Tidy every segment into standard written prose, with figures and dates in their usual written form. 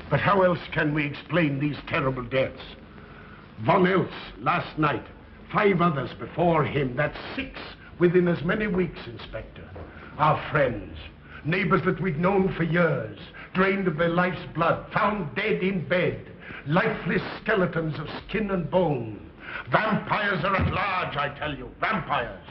But how else can we explain these terrible deaths? Von Eltz last night, 5 others before him, that's 6 within as many weeks, Inspector. Our friends, neighbors that we'd known for years, drained of their life's blood, found dead in bed, lifeless skeletons of skin and bone. Vampires are at large, I tell you, vampires.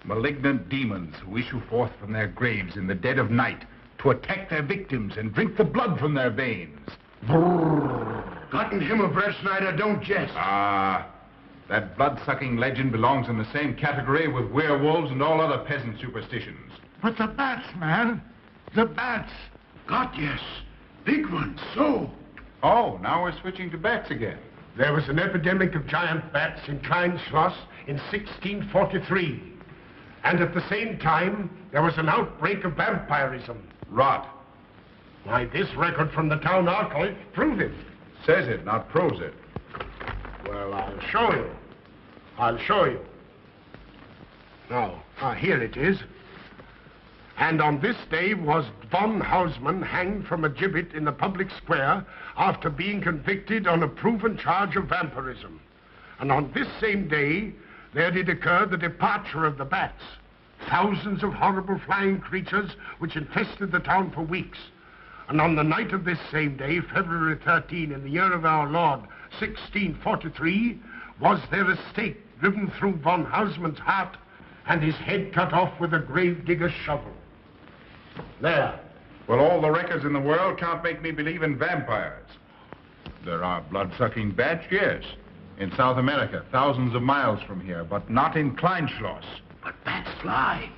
Malignant demons who issue forth from their graves in the dead of night to attack their victims and drink the blood from their veins. Gotten him a Schneider, don't jest. That blood-sucking legend belongs in the same category with werewolves and all other peasant superstitions. But the bats, man. The bats. God, yes. Big ones, so. Oh, now we're switching to bats again. There was an epidemic of giant bats in Klineschloss in 1643. And at the same time, there was an outbreak of vampirism. Rot. Why, this record from the town archive proves it. Says it, not proves it. Well, I'll show you. I'll show you. Now, here it is. And on this day was von Hausmann hanged from a gibbet in the public square after being convicted on a proven charge of vampirism. And on this same day, there did occur the departure of the bats. Thousands of horrible flying creatures which infested the town for weeks. And on the night of this same day, February 13, in the year of our Lord, 1643, was there a stake driven through von Hausmann's heart and his head cut off with a grave digger's shovel. There. Well, all the records in the world can't make me believe in vampires. There are blood-sucking bats, yes. In South America, thousands of miles from here, but not in Klineschloss. But bats fly.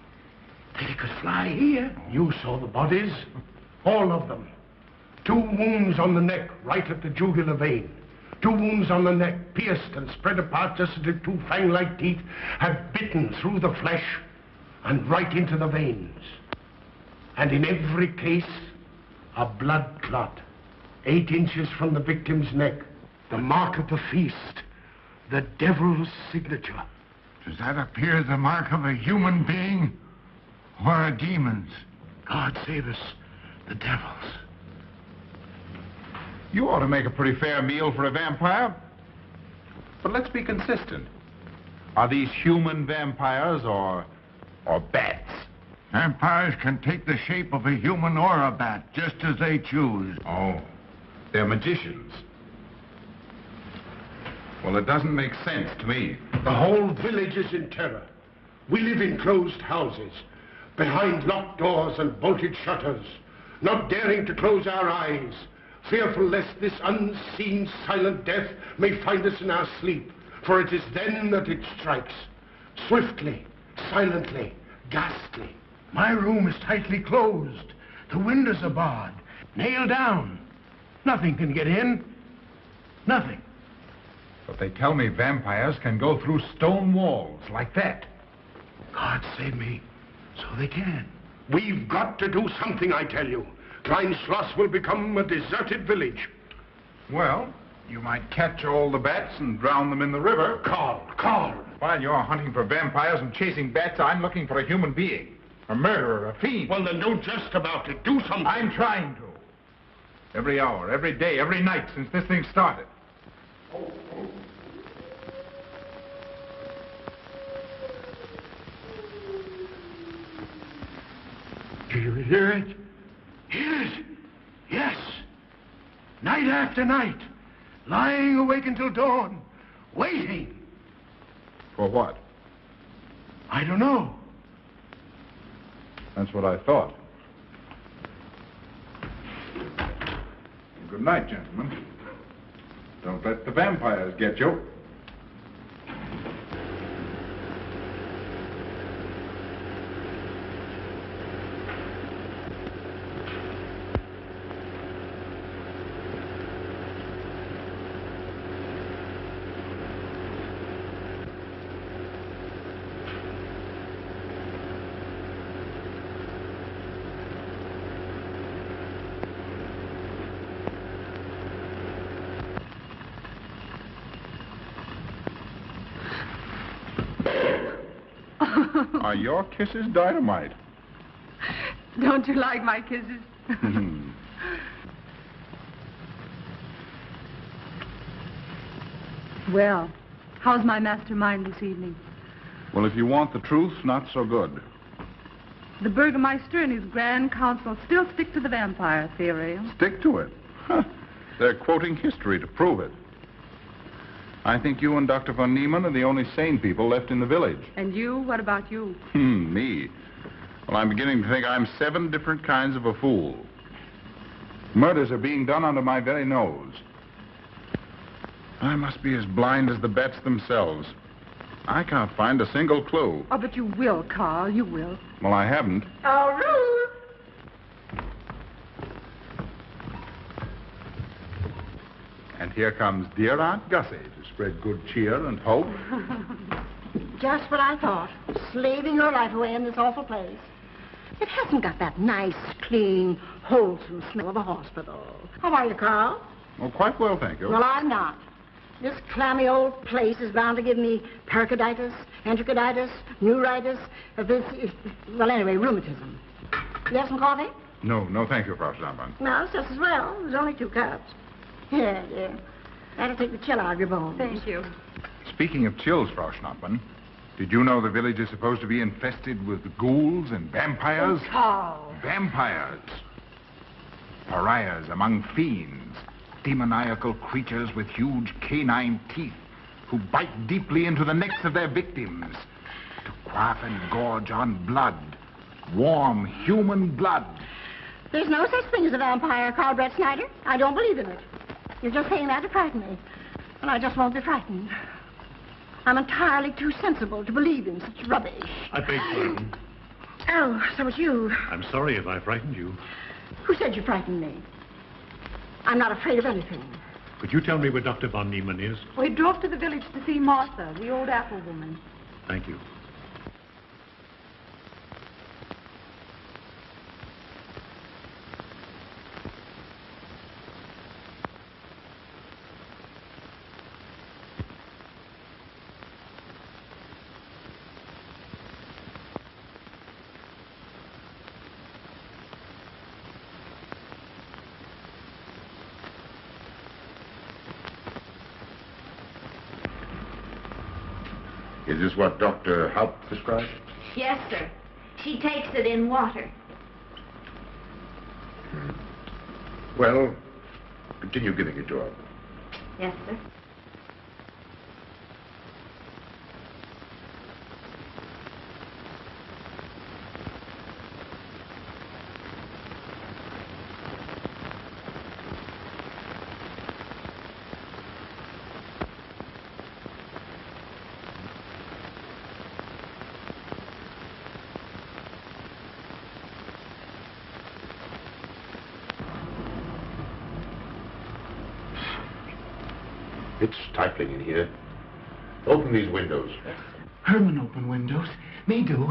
They could fly here. You saw the bodies. All of them. 2 wounds on the neck, right at the jugular vein. 2 wounds on the neck, pierced and spread apart just as if 2 fang-like teeth had bitten through the flesh and right into the veins. And in every case, a blood clot, 8 inches from the victim's neck. The mark of the feast, the devil's signature. Does that appear the mark of a human being or a demon's? God save us, the devil's. You ought to make a pretty fair meal for a vampire. But let's be consistent. Are these human vampires or bats? Vampires can take the shape of a human or a bat, just as they choose. Oh, they're magicians. Well, it doesn't make sense to me. The whole village is in terror. We live in closed houses, behind locked doors and bolted shutters, not daring to close our eyes, fearful lest this unseen silent death may find us in our sleep, for it is then that it strikes, swiftly, silently, ghastly. My room is tightly closed. The windows are barred, nailed down. Nothing can get in. Nothing. But they tell me vampires can go through stone walls like that. God save me, so they can. We've got to do something, I tell you. Klineschloss will become a deserted village. Well, you might catch all the bats and drown them in the river. Karl. While you're hunting for vampires and chasing bats, I'm looking for a human being. A murderer, a fiend. Well, then don't jest about it. Do something. I'm trying to. Every hour, every day, every night since this thing started. Do you hear it? Hear it? Yes. Night after night. Lying awake until dawn. Waiting. For what? I don't know. That's what I thought. Good night, gentlemen. Don't let the vampires get you. Are your kisses dynamite? Don't you like my kisses? Well, how's my mastermind this evening? Well, if you want the truth, not so good. The Burgermeister and his Grand Council still stick to the vampire theory. Stick to it. Huh. They're quoting history to prove it. I think you and Dr. von Niemann are the only sane people left in the village. And you? What about you? Me? Well, I'm beginning to think I'm 7 different kinds of a fool. Murders are being done under my very nose. I must be as blind as the bats themselves. I can't find a single clue. Oh, but you will, Karl. You will. Well, I haven't. Oh, Ruth! And here comes dear Aunt Gussie to spread good cheer and hope. Just what I thought. Slaving your life away in this awful place. It hasn't got that nice, clean, wholesome smell of a hospital. How are you, Karl? Oh, quite well, thank you. Well, I'm not. This clammy old place is bound to give me pericarditis, enterocolitis, neuritis, well, anyway, rheumatism. You have some coffee? No, thank you, Frau Stammmann. No, it's just as well. There's only 2 cups. Here, dear. That'll take the chill out of your bones. Thank you. Speaking of chills, Frau Schnappmann, did you know the village is supposed to be infested with ghouls and vampires? Oh, Karl. Vampires. Pariahs among fiends. Demoniacal creatures with huge canine teeth who bite deeply into the necks of their victims to quaff and gorge on blood. Warm human blood. There's no such thing as a vampire, Karl Brett Snyder. I don't believe in it. You're just saying that to frighten me. And I just won't be frightened. I'm entirely too sensible to believe in such rubbish. I beg pardon. Oh, so it's you. I'm sorry if I frightened you. Who said you frightened me? I'm not afraid of anything. Could you tell me where Dr. von Niemann is? We drove to the village to see Martha, the old apple woman. Thank you. Is this what Dr. Haupt prescribed? Yes, sir. She takes it in water. Well, continue giving it to her. Yes, sir. It's stifling in here. Open these windows. Herman open windows. Me do.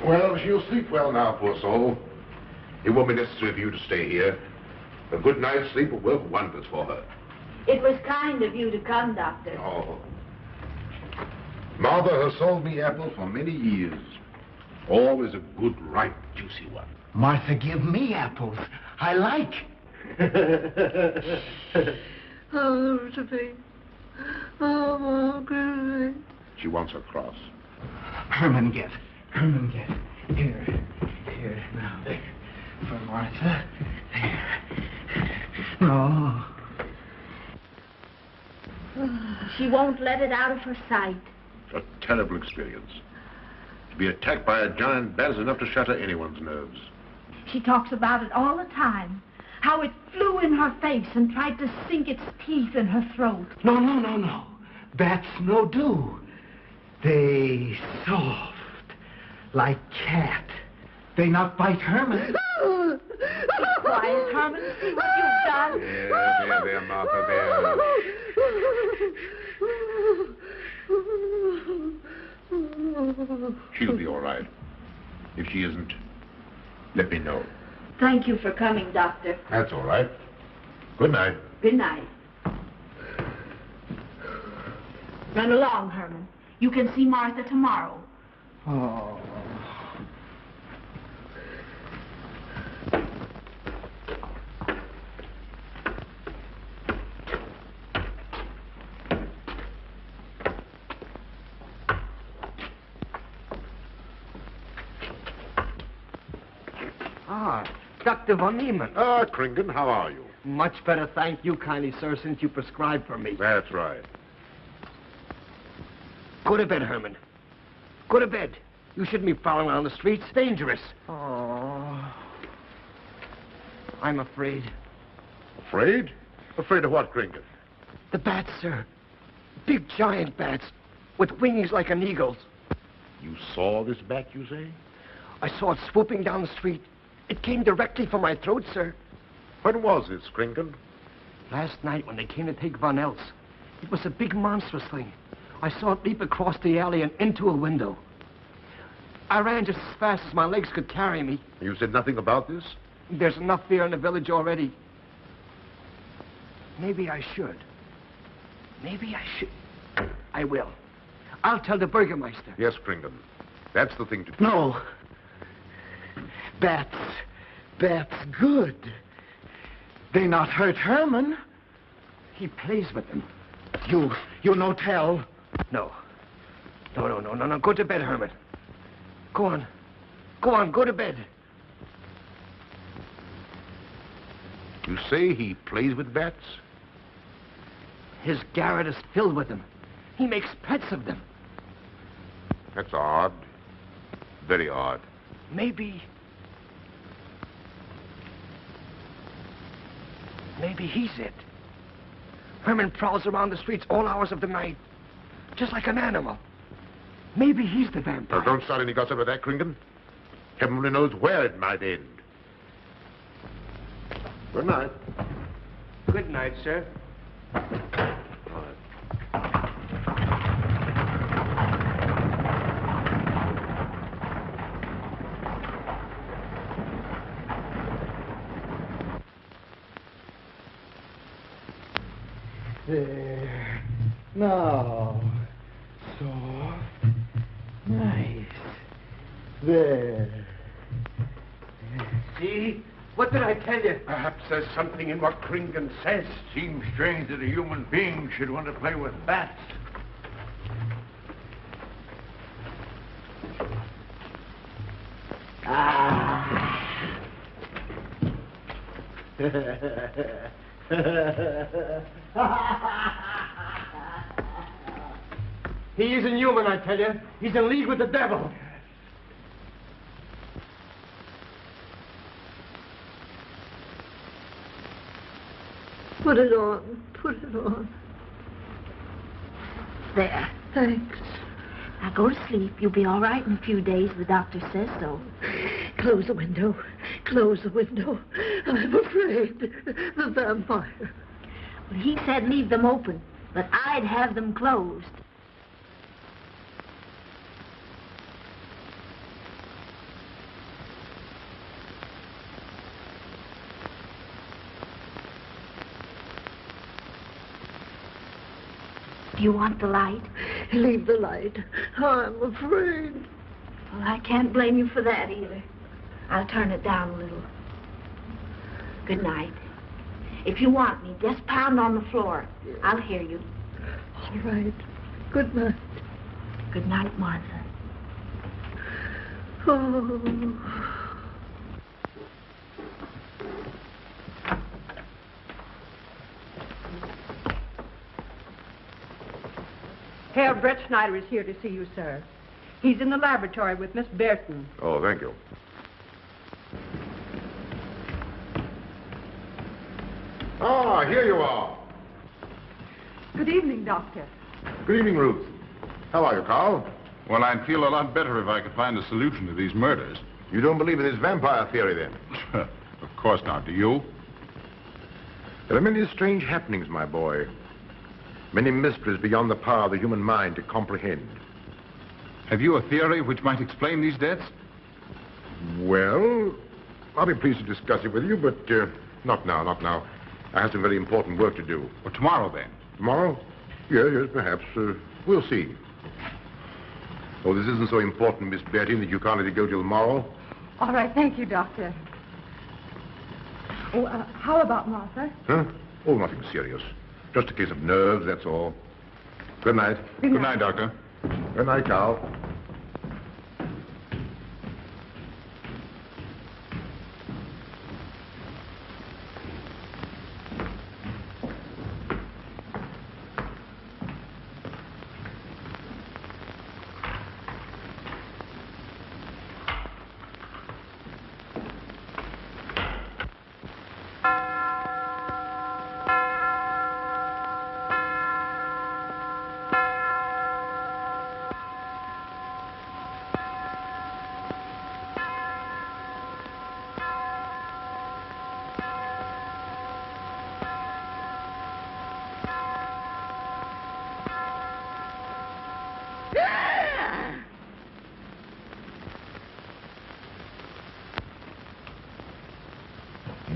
Well, she'll sleep well now, poor soul. It won't be necessary for you to stay here. A good night's sleep will work wonders for her. It was kind of you to come, Doctor. Oh. Mother has sold me apples for many years. Always a good, ripe, juicy one. Martha, give me apples. I like. Oh, Sophie. Oh, Margaret. She wants her cross. Herman, get. Here. Now, there. For Martha. There. No. She won't let it out of her sight. It's a terrible experience. To be attacked by a giant bat is enough to shatter anyone's nerves. She talks about it all the time. How it flew in her face and tried to sink its teeth in her throat. No. Bats no do. They soft, like cat. They not bite Herman. Be quiet, Herman. See what you've done. There, Martha, there. She'll be all right. If she isn't, let me know. Thank you for coming, Doctor. That's all right. Good night. Good night. Run along, Herman. You can see Martha tomorrow. Oh. Dr. von Niemann. Ah, Kringen, how are you? Much better, thank you kindly, sir, since you prescribed for me. That's right. Go to bed, Herman. Go to bed. You shouldn't be prowling around the streets. Dangerous. Oh. I'm afraid. Afraid? Afraid of what, Kringen? The bats, sir. Big, giant bats with wings like an eagle's. You saw this bat, you say? I saw it swooping down the street. It came directly for my throat, sir. When was this, Kringen? Last night when they came to take Von Else. It was a big monstrous thing. I saw it leap across the alley and into a window. I ran just as fast as my legs could carry me. You said nothing about this? There's enough fear in the village already. Maybe I should. Maybe I should. I will. I'll tell the Burgermeister. Yes, Kringen. That's the thing to do. No. Bats good. They not hurt Herman. He plays with them. You no tell. No. No. Go to bed, Herman. Go on, go to bed. You say he plays with bats? His garret is filled with them. He makes pets of them. That's odd. Very odd. Maybe he's it. Herman prowls around the streets all hours of the night, just like an animal. Maybe he's the vampire. Now, don't start any gossip of that, Kringen. Heaven only knows where it might end. Good night. Good night, sir. There. Now. Soft. Nice. There. See? What did I tell you? Perhaps there's something in what Kringen says. Seems strange that a human being should want to play with bats. He isn't human, I tell you. He's in league with the devil. Put it on. Put it on. There. Thanks. Now go to sleep. You'll be all right in a few days. The doctor says so. Close the window. Close the window. I'm afraid. The vampire. Well, he said leave them open, but I'd have them closed. Do you want the light? Leave the light. I'm afraid. Well, I can't blame you for that either. I'll turn it down a little. Good night. If you want me, just pound on the floor. I'll hear you. All right. Good night. Good night, Martha. Oh. Sheriff Brett Schneider is here to see you, sir. He's in the laboratory with Miss Berton. Oh, thank you. Ah, here you are. Good evening, Doctor. Good evening, Ruth. How are you, Karl? Well, I'd feel a lot better if I could find a solution to these murders. You don't believe in this vampire theory, then? Of course not. Do you? There are many strange happenings, my boy. Many mysteries beyond the power of the human mind to comprehend. Have you a theory which might explain these deaths? Well, I'll be pleased to discuss it with you, but not now, not now. I have some very important work to do. Well, tomorrow, then. Tomorrow? Yes, perhaps. We'll see. Oh, this isn't so important, Miss Betty, that you can't let it go till tomorrow. All right, thank you, Doctor. Oh, how about Martha? Huh? Oh, nothing serious. Just a case of nerves, that's all. Good night. Good night, Doctor. Good night, Karl.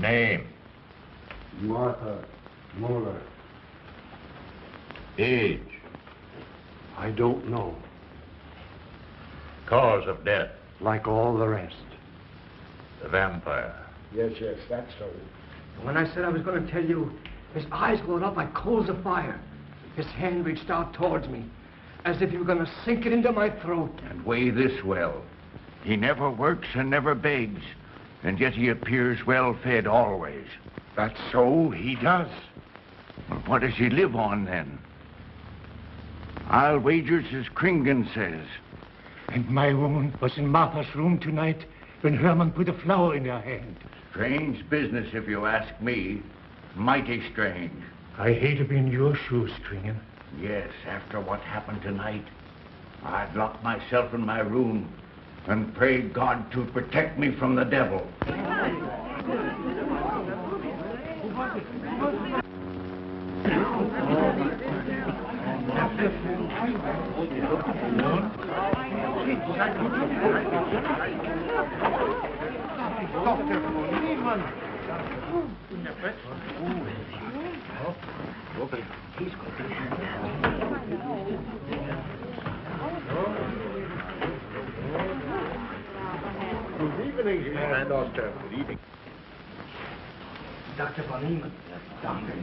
Name? Martha Muller. Age? I don't know. Cause of death? Like all the rest. The vampire? Yes, that's so. When I said I was going to tell you, his eyes glowed up like coals of fire. His hand reached out towards me, as if he were going to sink it into my throat. And weigh this well. He never works and never begs, and yet he appears well-fed always. That's so, he does. Well, what does he live on, then? I'll wager it's as Kringen says. And my woman was in Martha's room tonight when Herman put a flower in her hand. Strange business, if you ask me. Mighty strange. I hate to be in your shoes, Kringen. Yes, after what happened tonight, I'd lock myself in my room and pray God to protect me from the devil. Dr. Niemann. Good evening, Herr Doctor. Good evening. Dr. von Niemann. Doctor.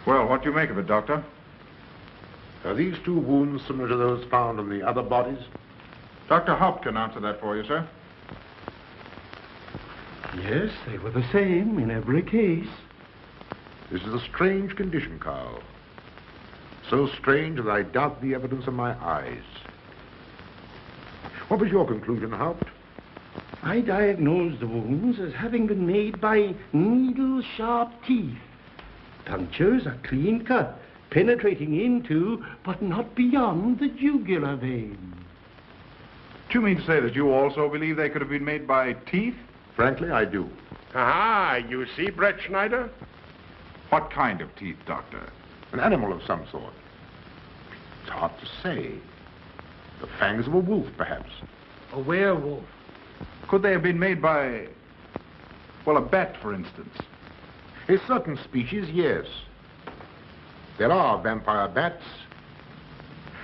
Well, what do you make of it, Doctor? Are these two wounds similar to those found on the other bodies? Dr. Haupt can answer that for you, sir. Yes, they were the same in every case. This is a strange condition, Karl. So strange that I doubt the evidence of my eyes. What was your conclusion, Haupt? I diagnosed the wounds as having been made by needle-sharp teeth. Punctures are clean cut, penetrating into, but not beyond, the jugular vein. Do you mean to say that you also believe they could have been made by teeth? Frankly, I do. Aha, you see, Brett Schneider? What kind of teeth, Doctor? An animal of some sort. It's hard to say. The fangs of a wolf, perhaps. A werewolf. Could they have been made by, well, a bat, for instance? A certain species, yes. There are vampire bats.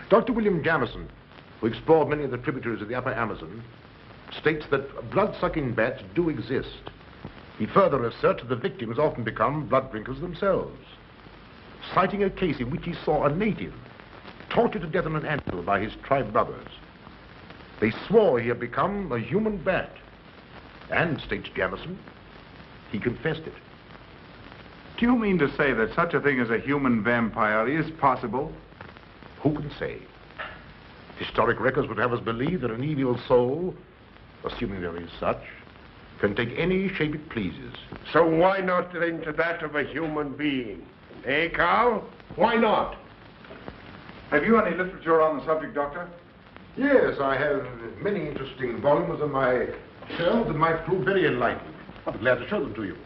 Dr. William Jamison, who explored many of the tributaries of the upper Amazon, states that blood-sucking bats do exist. He further asserts that the victims often become blood drinkers themselves, citing a case in which he saw a native tortured to death on an anthill by his tribe brothers. They swore he had become a human bat, and, states Jamison, he confessed it. Do you mean to say that such a thing as a human vampire is possible? Who can say? Historic records would have us believe that an evil soul, assuming there is such, can take any shape it pleases. So why not into that of a human being? Eh, Karl? Why not? Have you any literature on the subject, Doctor? Yes, I have many interesting volumes on my shelves that might prove very enlightening. I'll be glad to show them to you.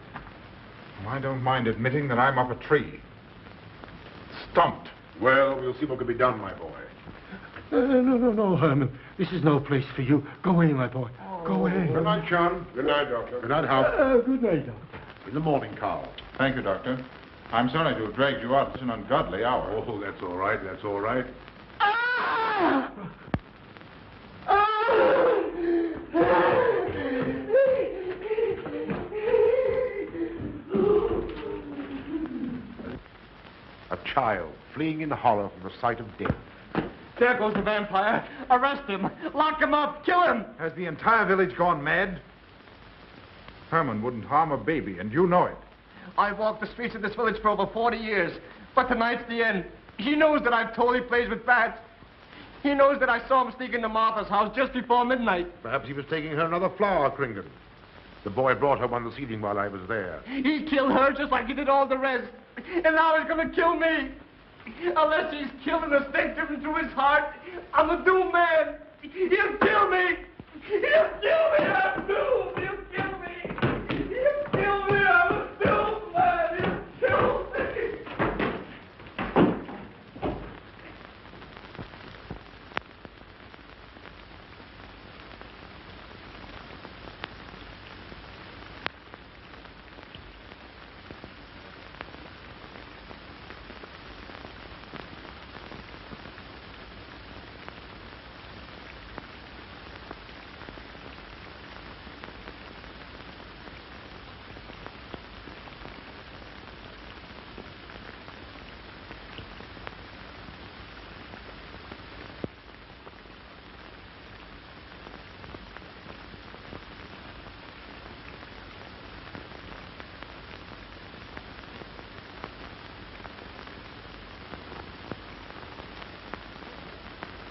Well, I don't mind admitting that I'm up a tree. Stumped. Well, we'll see what can be done, my boy. No, Herman. This is no place for you. Go away, my boy. Go away. Good night, John. Good night, Doctor. Good night, Hal. Good night, Doctor. In the morning, Karl. Thank you, Doctor. I'm sorry to have dragged you out at such an ungodly hour. Oh, that's all right. That's all right. A child fleeing in horror from the sight of death. There goes the vampire. Arrest him. Lock him up. Kill him. Has the entire village gone mad? Herman wouldn't harm a baby, and you know it. I've walked the streets of this village for over 40 years, but tonight's the end. He knows that I've told he plays with bats. He knows that I saw him sneak into Martha's house just before midnight. Perhaps he was taking her another flower, Kringan. The boy brought her one this evening while I was there. He killed her just like he did all the rest. And now he's going to kill me. Unless he's killed an instinct different to his heart, I'm a doomed man. He'll kill me. He'll kill me. I'm doomed. He'll kill me. He'll kill me. I'm a doomed man. He'll kill me.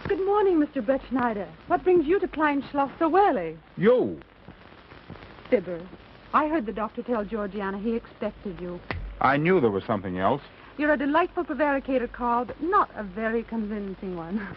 Good morning, Mr. Brett Schneider. What brings you to Klineschloss so early? You? Fibber, I heard the doctor tell Georgiana he expected you. I knew there was something else. You're a delightful prevaricator, Karl, but not a very convincing one.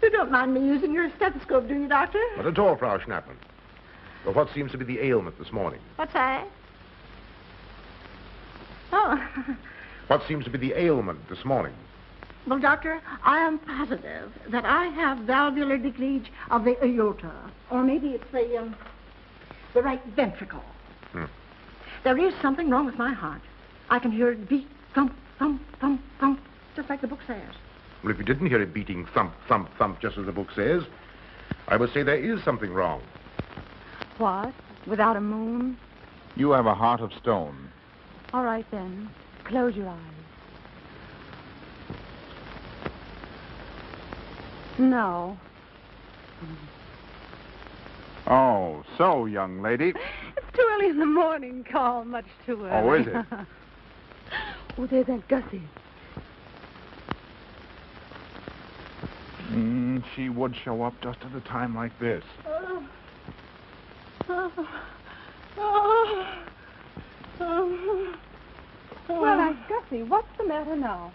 You don't mind me using your stethoscope, do you, Doctor? Not at all, Frau Schnappmann. But what seems to be the ailment this morning? What's that? Oh. What seems to be the ailment this morning? Well, Doctor, I am positive that I have valvular leakage of the aorta. Or maybe it's the right ventricle. There is something wrong with my heart. I can hear it beat, thump, thump, thump, thump, just like the book says. Well, if you didn't hear it beating thump, thump, thump, just as the book says, I would say there is something wrong. What? Without a moon? You have a heart of stone. All right, then. Close your eyes. No. Oh, so, young lady. It's too early in the morning, Karl. Much too early. Oh, is it? Oh, there's Aunt Gussie. She would show up just at a time like this. Well, now, Gussie, what's the matter now?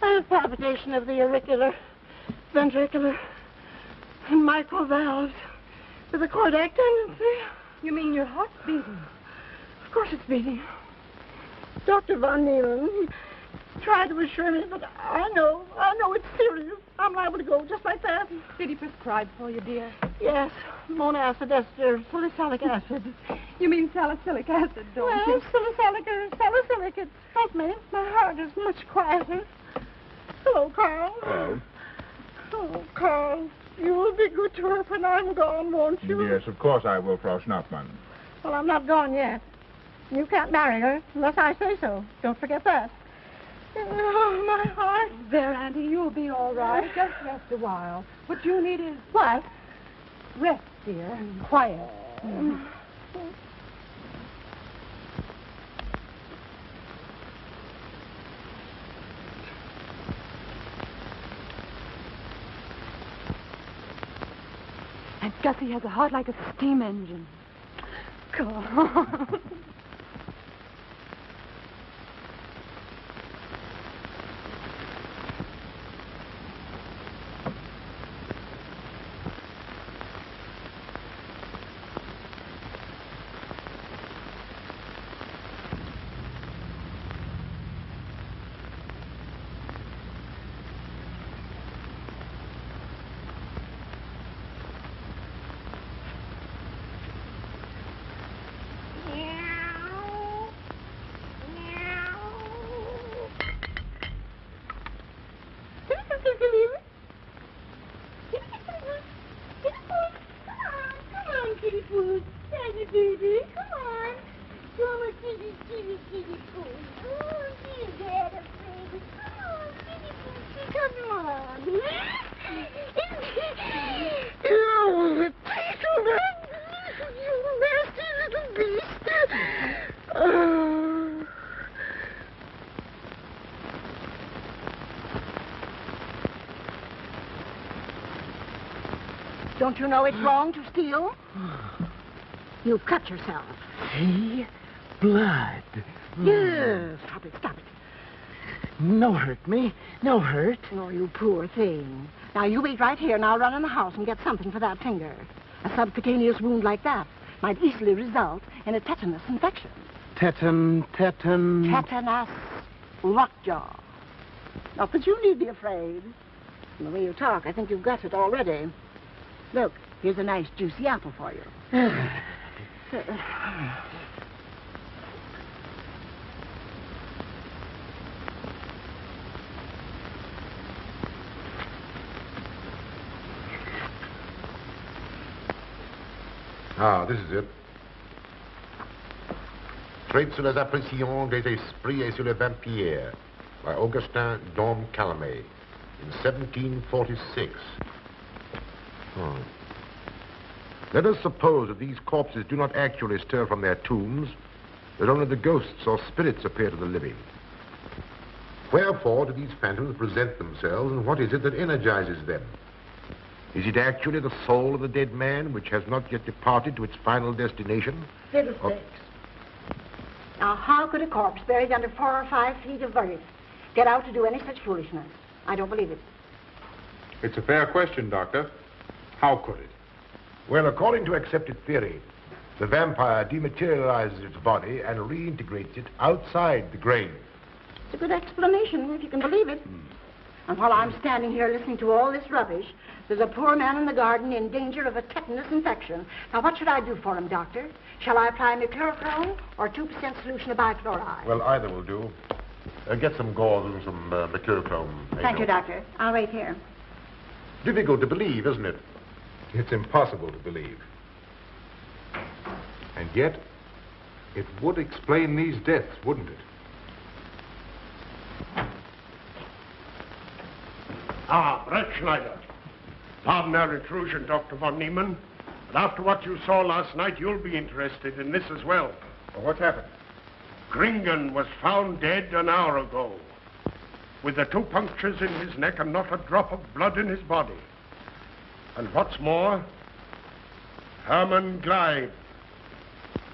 I have palpitation of the auricular, ventricular, and mitral valves with a cardiac tendency. You mean your heart's beating? Of course it's beating. Dr. von Niemann, he tried to assure me, but I know it's serious. I'm liable to go just like that. Did he prescribe for you, dear? Yes, monacid ester, salicylic acid. You mean salicylic acid, don't you? Salicylic. It helped me. My heart is much quieter. Hello, Karl. Hello. Oh, Karl, you will be good to her when I'm gone, won't you? Yes, of course I will, Frau Schnappmann. Well, I'm not gone yet. You can't marry her unless I say so. Don't forget that. Oh, my heart. There, Auntie, you'll be all right. Just rest a while. What you need is... What? Rest, dear, and quiet. And Gussie has a heart like a steam engine. Come on. Don't you know it's wrong to steal? You cut yourself. See? Blood. Yes. Stop it. No hurt me. No hurt. Oh, you poor thing. Now, you wait right here, and I'll run in the house and get something for that finger. A subcutaneous wound like that might easily result in a tetanus infection. Tetanus. Tetanus. Lockjaw. Not that you need be afraid. From the way you talk, I think you've got it already. Look, here's a nice juicy apple for you. Ah, this is it. Traits sur les apparitions des esprits et sur les vampires by Augustin Dom Calame in 1746. Oh. Let us suppose that these corpses do not actually stir from their tombs, that only the ghosts or spirits appear to the living. Wherefore do these phantoms present themselves, and what is it that energizes them? Is it actually the soul of the dead man which has not yet departed to its final destination? Fiddlesticks. Now, how could a corpse buried under 4 or 5 feet of earth get out to do any such foolishness? I don't believe it. It's a fair question, Doctor. How could it? Well, according to accepted theory, the vampire dematerializes its body and reintegrates it outside the grave. It's a good explanation, if you can believe it. And while I'm standing here listening to all this rubbish, there's a poor man in the garden in danger of a tetanus infection. Now, what should I do for him, Doctor? Shall I apply mercurochrome or 2% solution of bichloride? Well, either will do. Get some gauze and some mercurochrome. Thank you, Doctor. I'll wait here. Difficult to believe, isn't it? It's impossible to believe. And yet, it would explain these deaths, wouldn't it? Ah, Brettschneider. Pardon our intrusion, Dr. von Niemann. But after what you saw last night, you'll be interested in this as well. Well, what's happened? Gringen was found dead an hour ago, with the 2 punctures in his neck and not a drop of blood in his body. And what's more, Herman Gleib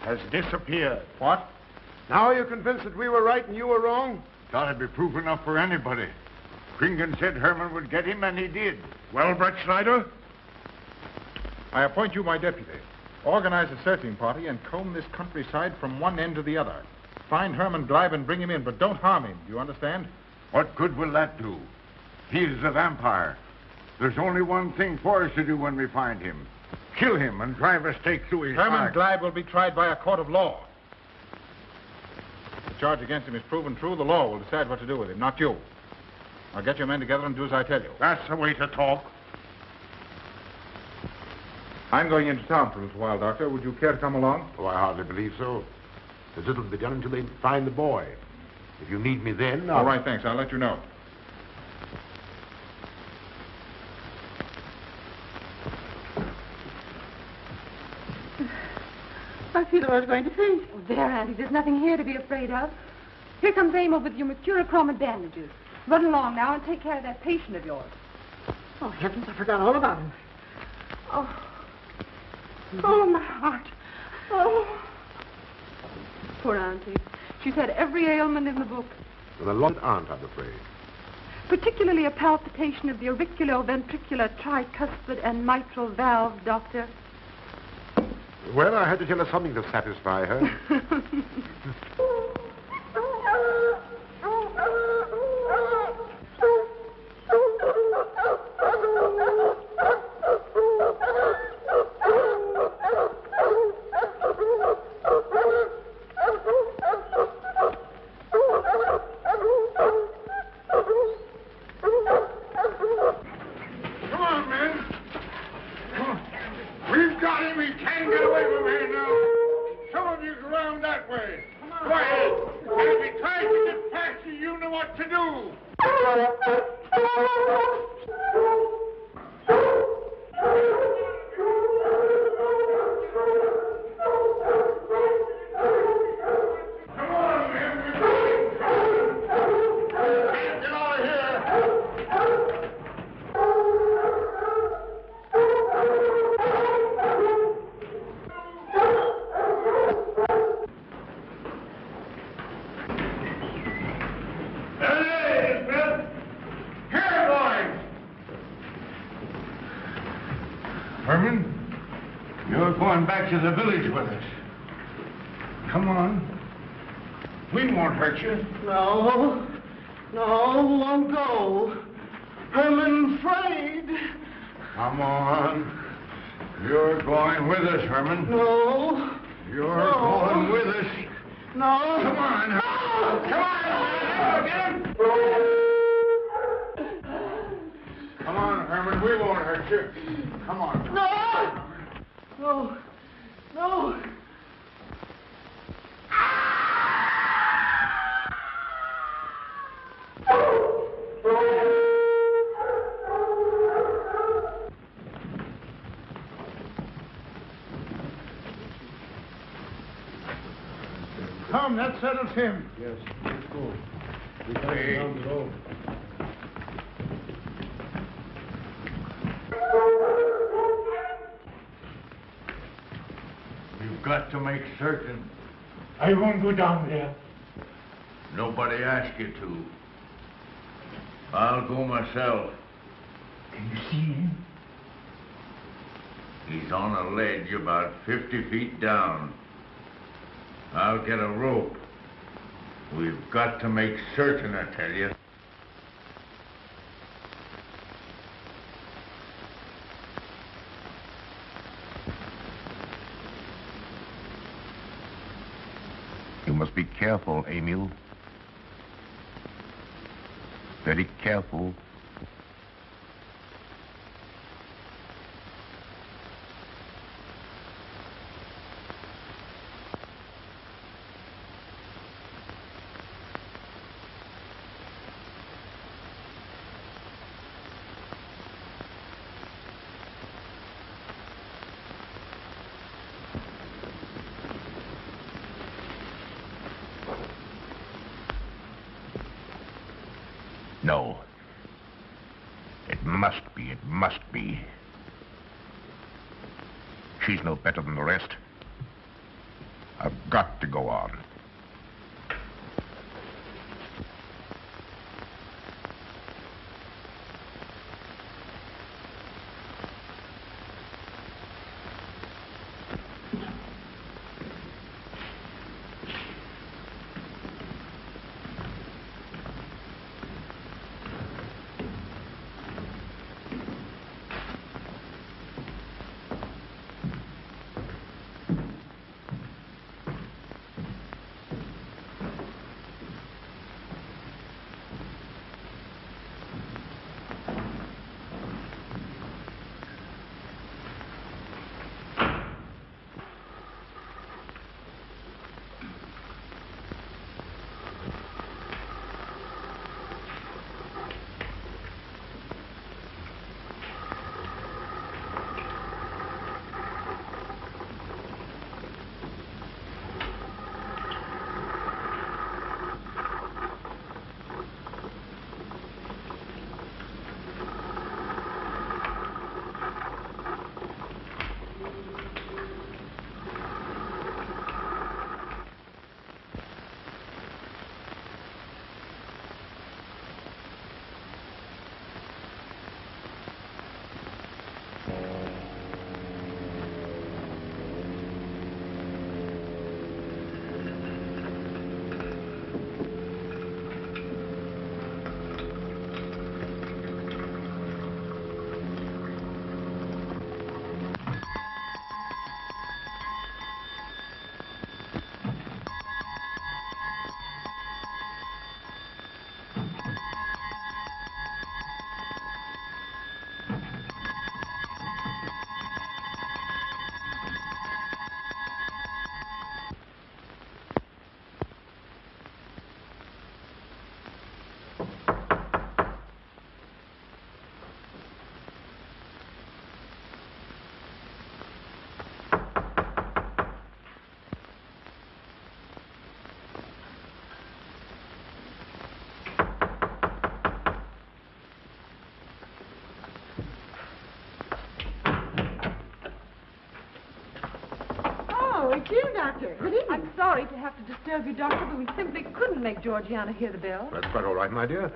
has disappeared. What? Now you're convinced that we were right and you were wrong? That'd be proof enough for anybody. Kringen said Herman would get him, and he did. Well, Brett Schneider? I appoint you my deputy. Organize a searching party and comb this countryside from one end to the other. Find Herman Gleib and bring him in, but don't harm him. Do you understand? What good will that do? He is a vampire. There's only one thing for us to do when we find him. Kill him and drive a stake through his Herman heart. Gleib will be tried by a court of law. If the charge against him is proven true, the law will decide what to do with him, not you. Now get your men together and do as I tell you. That's the way to talk. I'm going into town for a little while, Doctor. Would you care to come along? Oh, I hardly believe so. There's little to be done until they find the boy. If you need me then, All right, thanks. I'll let you know. I feel I was going to faint. Oh, there, Auntie, there's nothing here to be afraid of. Here comes Emil with your mercurochrome and bandages. Run along now and take care of that patient of yours. Oh, heavens, I forgot all about him. Oh. Oh, my heart. Oh. Poor Auntie. She's had every ailment in the book. with a long aunt, I'm afraid. Particularly a palpitation of the auriculoventricular, tricuspid, and mitral valve, Doctor. Well, I had to tell her something to satisfy her. Herman, you're going back to the village with us. Come on. We won't hurt you. No, won't go. Herman afraid. Come on. You're going with us, Herman. No. You're going with us. No. Come on, Herman. Come on. Get him. Come on, Herman. We won't hurt you. Come on. No. Come, that settles him. Yes, let's go. We can't go down the road. You've got to make certain. I won't go down there. Nobody asked you to. I'll go myself. Can you see him? He's on a ledge about 50 feet down. I'll get a rope. We've got to make certain, I tell you. You must be careful, Emil. Very careful. No. It must be. She's no better than the rest. I've got to go on. Doctor. Good evening. I'm sorry to have to disturb you, Doctor, but we simply couldn't make Georgiana hear the bell. That's quite all right, my dear.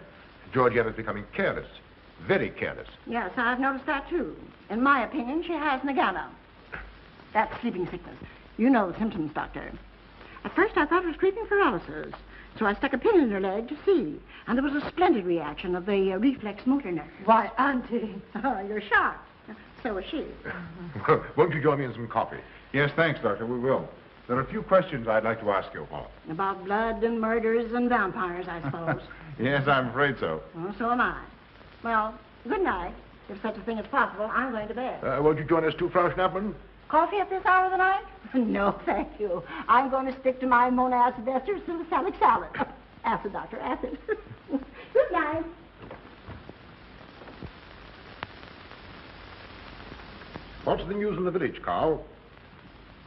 Georgiana's becoming careless. Very careless. Yes, I've noticed that, too. In my opinion, she has nagana. That's sleeping sickness. You know the symptoms, Doctor. At first, I thought it was creeping paralysis, so I stuck a pin in her leg to see. And there was a splendid reaction of the reflex motor nerve. Why, Auntie. Oh, you're shocked. So was she. Won't you join me in some coffee? Yes, thanks, Doctor. We will. There are a few questions I'd like to ask you. About blood and murders and vampires, I suppose. Yes, I'm afraid so. Well, so am I. Well, good night. If such a thing is possible, I'm going to bed. Won't you join us too, Frau Schnappmann? Coffee at this hour of the night? No, thank you. I'm going to stick to my monacid ester salicylic salad. Acid, Doctor, acid. Good night. What's the news in the village, Karl?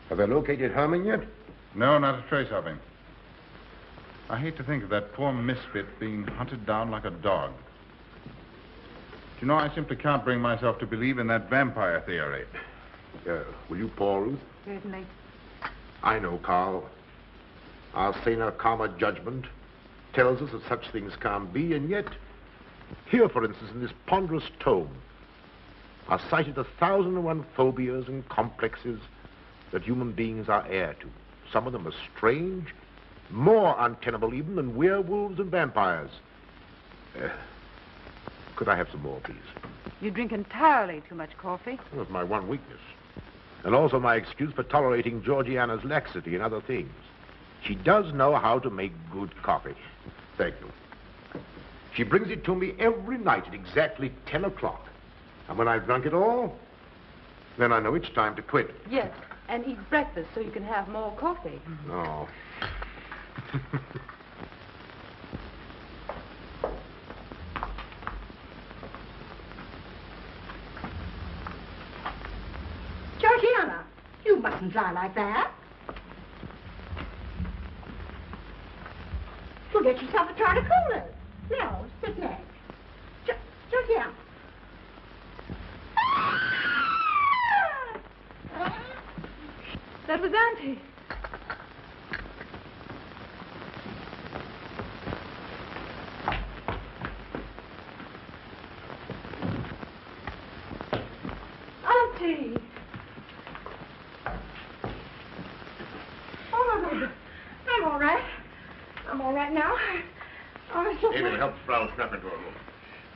Have they located Herman yet? No, not a trace of him. I hate to think of that poor misfit being hunted down like a dog. You know, I simply can't bring myself to believe in that vampire theory. Will you pour, Ruth? Certainly. I know, Karl. Our saner, calmer judgment tells us that such things can't be, and yet, here, for instance, in this ponderous tome, are cited 1,001 phobias and complexes that human beings are heir to. Some of them are strange, more untenable even than werewolves and vampires. Could I have some more, please? You drink entirely too much coffee. Well, it's my one weakness. And also my excuse for tolerating Georgiana's laxity and other things. She does know how to make good coffee. Thank you. She brings it to me every night at exactly 10 o'clock. And when I've drunk it all, then I know it's time to quit. Yes, and eat breakfast so you can have more coffee. No. Georgiana, you mustn't lie like that. You'll get yourself a jar of coolers. No, sit next. Georgiana. That was Auntie. Auntie. Oh, I'm all right. I'm all right now. Oh, so David, help Frau Schnappmann to her room.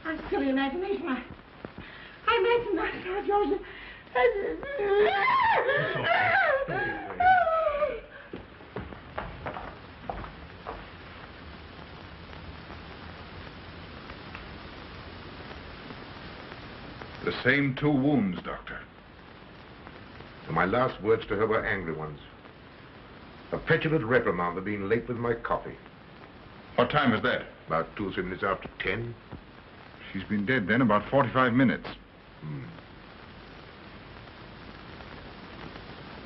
I'm silly imagination. I imagine myself, Georgia. The same 2 wounds, Doctor. And my last words to her were angry ones. A petulant reprimand for being late with my coffee. What time is that? About 2 or 3 minutes after 10. She's been dead then about 45 minutes.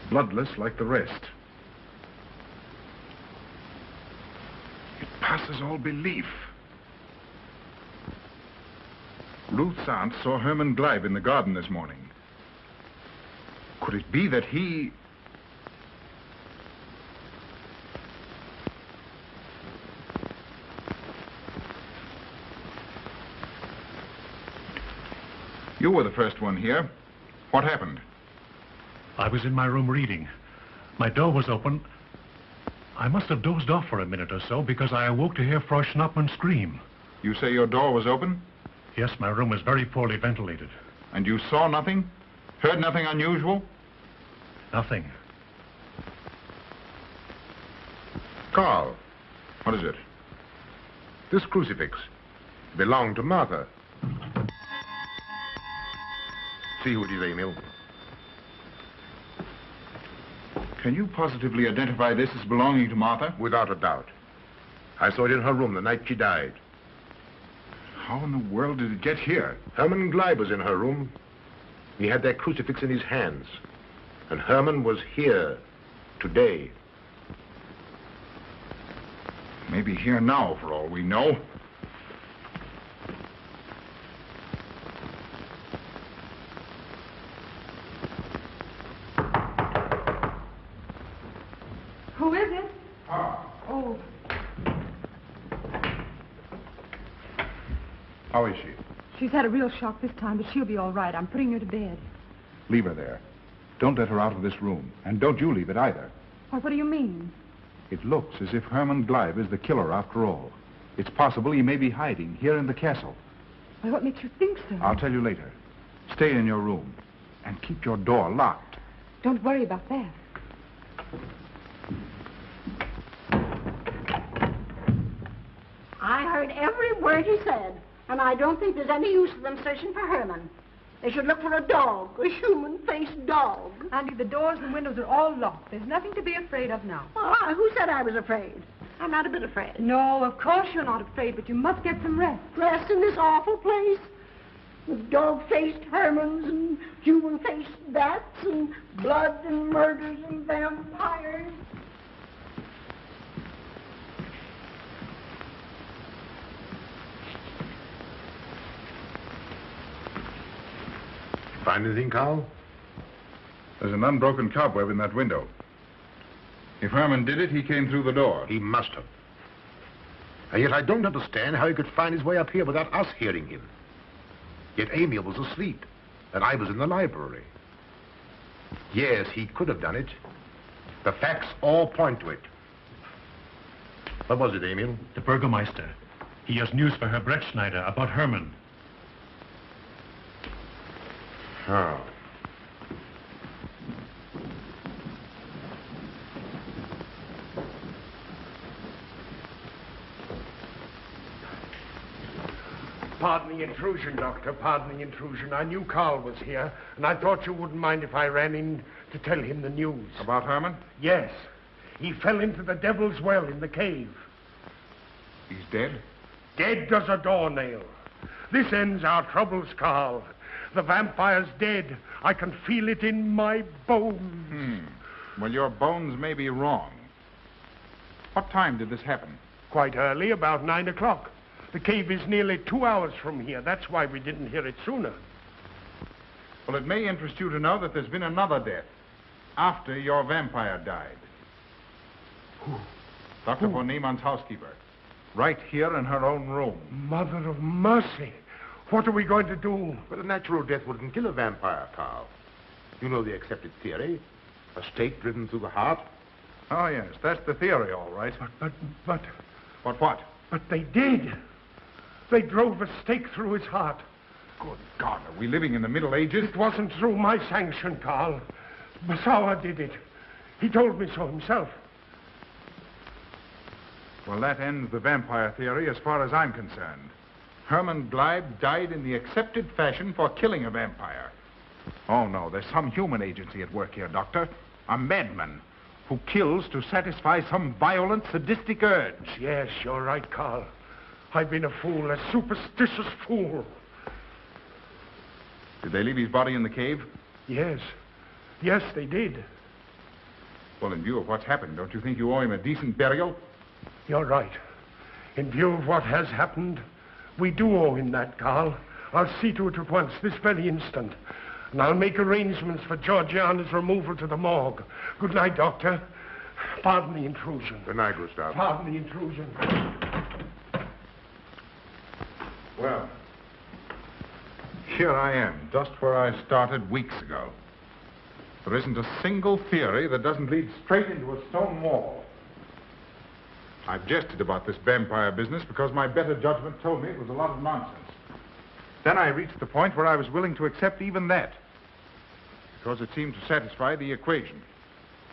Bloodless like the rest. It passes all belief. Ruth's aunt saw Herman Gleib in the garden this morning. Could it be that he... You were the first one here. What happened? I was in my room reading. My door was open. I must have dozed off for a minute or so because I awoke to hear Frau Schnappmann scream. You say your door was open? Yes, my room is very poorly ventilated. And you saw nothing? Heard nothing unusual? Nothing. Karl. What is it? This crucifix belonged to Martha. See who it is, Emil. Can you positively identify this as belonging to Martha? Without a doubt. I saw it in her room the night she died. How in the world did it get here? Herman Gleib was in her room. He had that crucifix in his hands. And Herman was here today. Maybe here now, for all we know. Who is it? Oh. Oh, How is she? she's had a real shock this time, but she'll be all right. I'm putting her to bed. Leave her there. Don't let her out of this room. And don't you leave it either. What do you mean? It looks as if Herman Gleib is the killer after all. It's possible he may be hiding here in the castle. Why, what makes you think so? I'll tell you later. Stay in your room and keep your door locked. Don't worry about that. I heard every word he said, and I don't think there's any use of them searching for Herman. They should look for a dog, a human-faced dog. Auntie, the doors and windows are all locked. There's nothing to be afraid of now. Well, who said I was afraid? I'm not a bit afraid. No, of course you're not afraid, but you must get some rest. Rest in this awful place? With dog-faced Hermans and human-faced bats and blood and murders and vampires. Find anything, Karl? There's an unbroken cobweb in that window. If Herman did it, he came through the door. He must have. And yet I don't understand how he could find his way up here without us hearing him. Yet Amy was asleep, and I was in the library. Yes, he could have done it. The facts all point to it. What was it, Emil? The Burgermeister. He has news for Herr Brettschneider about Herman. Oh. Pardon the intrusion, Doctor. Pardon the intrusion. I knew Karl was here, and I thought you wouldn't mind if I ran in to tell him the news. About Herman? Yes. He fell into the devil's well in the cave. He's dead? Dead as a doornail. This ends our troubles, Karl. The vampire's dead. I can feel it in my bones. Well, your bones may be wrong. What time did this happen? Quite early, about 9 o'clock. The cave is nearly 2 hours from here. That's why we didn't hear it sooner. Well, it may interest you to know that there's been another death after your vampire died. Dr. von Niemann's housekeeper. Right here in her own room. Mother of mercy. What are we going to do? But a natural death wouldn't kill a vampire, Karl. You know the accepted theory. A stake driven through the heart. Oh, yes, that's the theory, all right. But what? But they did. They drove a stake through his heart. Good God, are we living in the Middle Ages? It wasn't through my sanction, Karl. Basawa did it. He told me so himself. Well, that ends the vampire theory as far as I'm concerned. Herman Gleib died in the accepted fashion for killing a vampire. Oh, no, there's some human agency at work here, Doctor. A madman who kills to satisfy some violent, sadistic urge. Yes, you're right, Karl. I've been a fool, a superstitious fool. Did they leave his body in the cave? Yes. Yes, they did. Well, in view of what's happened, don't you think you owe him a decent burial? You're right. In view of what has happened, we do owe him that, Karl. I'll see to it at once, this very instant. And I'll make arrangements for Georgiana's removal to the morgue. Good night, Doctor. Pardon the intrusion. Good night, Gustav. Pardon the intrusion. Well, here I am, just where I started weeks ago. There isn't a single theory that doesn't lead straight into a stone wall. I've jested about this vampire business because my better judgment told me it was a lot of nonsense. Then I reached the point where I was willing to accept even that, because it seemed to satisfy the equation.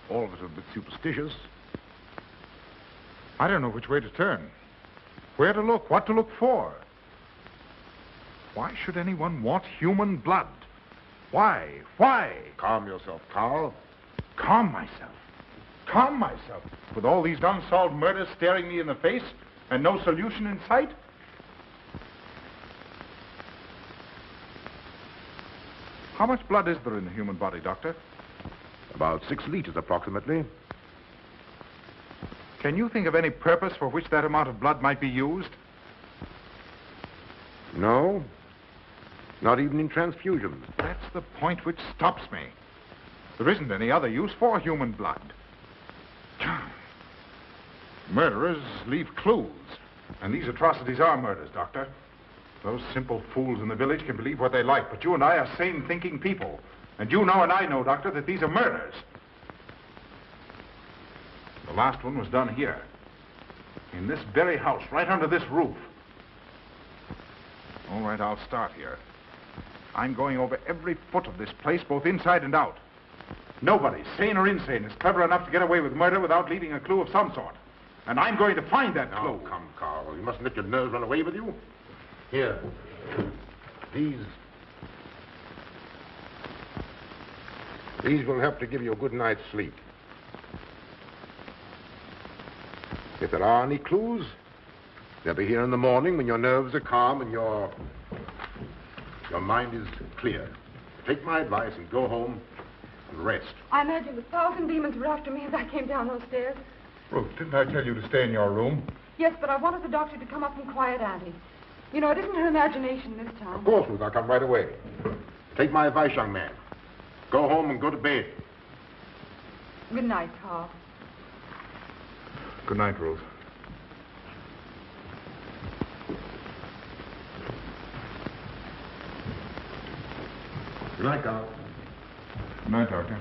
All of it a bit superstitious. I don't know which way to turn, where to look, what to look for. Why should anyone want human blood? Why? Why? Calm yourself, Karl. Calm myself. Calm myself. With all these unsolved murders staring me in the face and no solution in sight? How much blood is there in the human body, Doctor? About 6 liters, approximately. Can you think of any purpose for which that amount of blood might be used? No. Not even in transfusions. That's the point which stops me. There isn't any other use for human blood. Murderers leave clues. And these atrocities are murders, Doctor. Those simple fools in the village can believe what they like, but you and I are sane, thinking people. And you know and I know, Doctor, that these are murders. The last one was done here. In this very house, right under this roof. All right, I'll start here. I'm going over every foot of this place, both inside and out. Nobody, sane or insane, is clever enough to get away with murder without leaving a clue of some sort. And I'm going to find that clue. Oh, come, Karl. You mustn't let your nerves run away with you. Here. These will help to give you a good night's sleep. If there are any clues, they'll be here in the morning when your nerves are calm and your mind is clear. Take my advice and go home and rest. I imagine 1,000 demons were after me as I came down those stairs. Ruth, didn't I tell you to stay in your room? Yes, but I wanted the doctor to come up and quiet Auntie. You know, it isn't her imagination this time. Of course, Ruth, I'll come right away. Take my advice, young man. Go home and go to bed. Good night, Karl. Good night, Ruth. Good night, Karl. Good night, Doctor.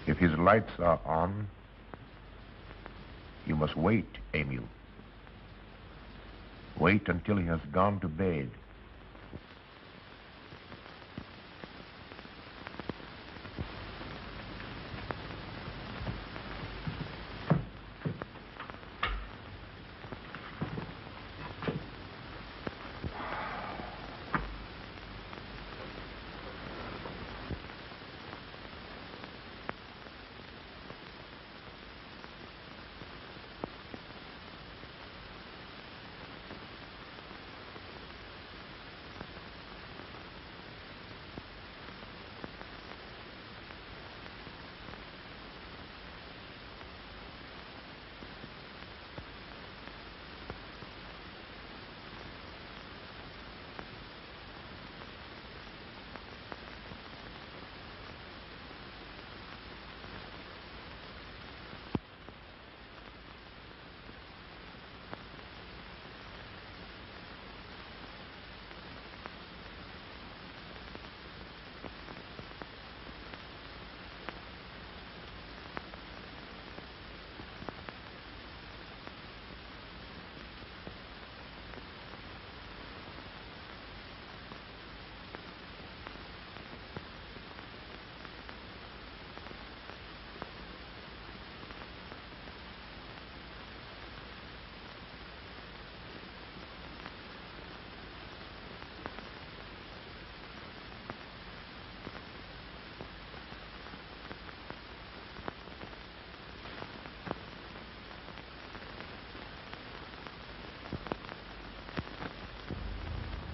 If his lights are on, you must wait, Emil. Wait until he has gone to bed.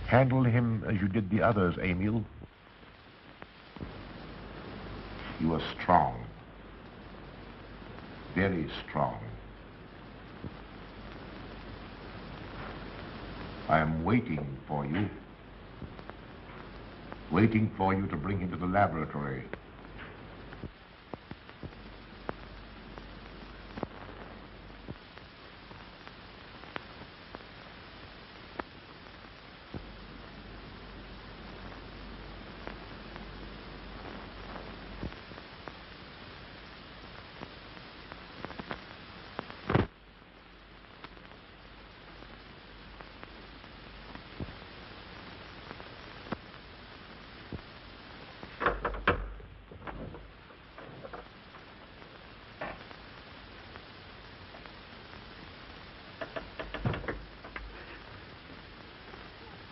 Handle him as you did the others, Emil. You are strong. Very strong. I am waiting for you. Waiting for you to bring him to the laboratory.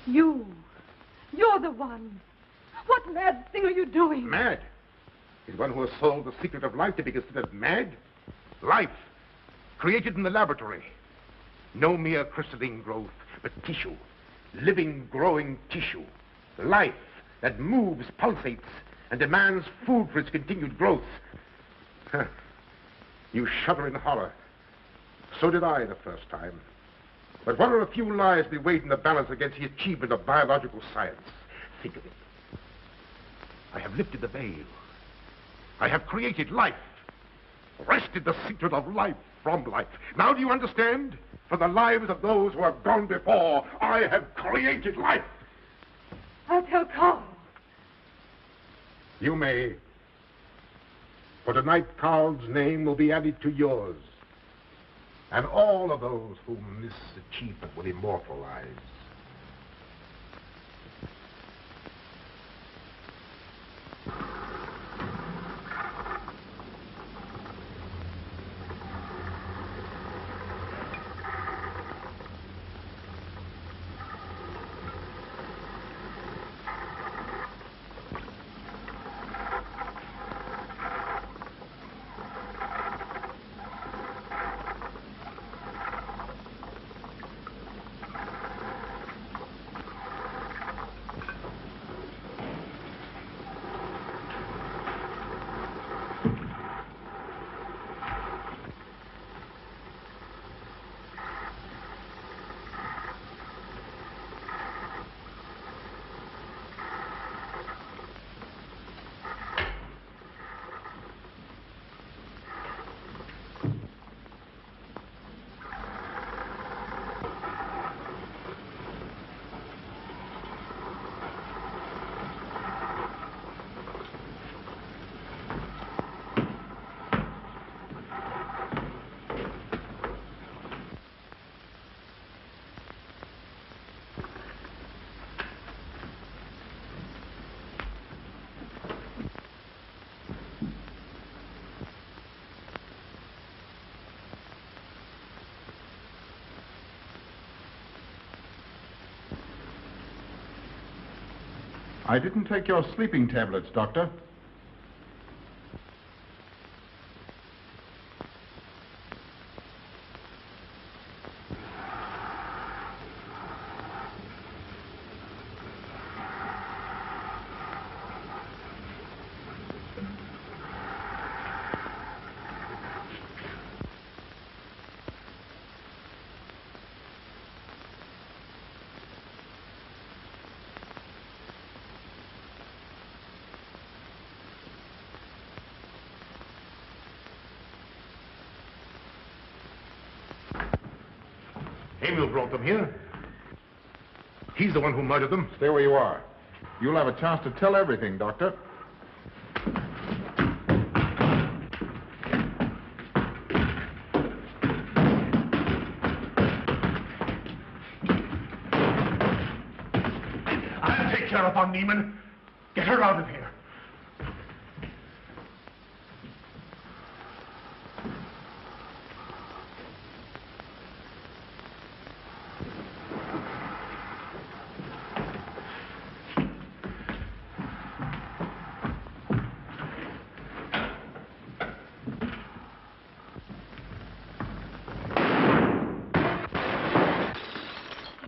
You're the one. What mad thing are you doing? Mad? Is one who has solved the secret of life to be considered mad? Life, created in the laboratory. No mere crystalline growth, but tissue. Living, growing tissue. Life that moves, pulsates, and demands food for its continued growth. Huh. You shudder in horror. So did I the first time. But what are a few lives be weighed in the balance against the achievement of biological science? Think of it. I have lifted the veil. I have created life. Wrested the secret of life from life. Now do you understand? From the lives of those who have gone before, I have created life. I'll tell Karl. You may. For tonight, Karl's name will be added to yours. And all of those whom this achievement will immortalize. I didn't take your sleeping tablets, Doctor. Emil brought them here. He's the one who murdered them. Stay where you are. You'll have a chance to tell everything, Doctor. I'll take care of her, Niemann. Get her out of here.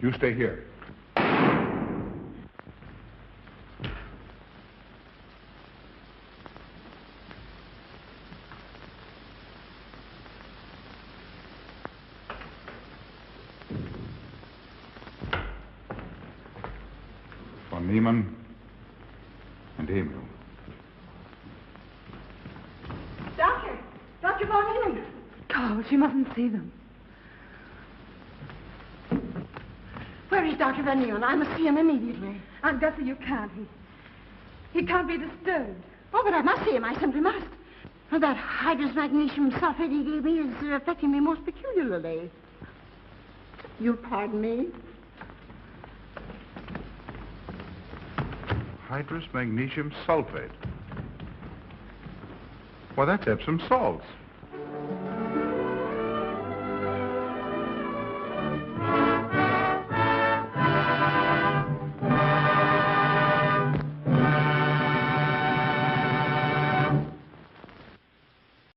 You stay here. For Niemann and Emil. Doctor! Dr. von Niemann! Karl, she mustn't see them. Where is Dr. von Niemann? I must see him immediately. Aunt Gussie, you can't. He can't be disturbed. Oh, but I must see him. I simply must. That hydrous magnesium sulfate he gave me is affecting me most peculiarly. You'll pardon me? Hydrous magnesium sulfate. Well, that's Epsom salts.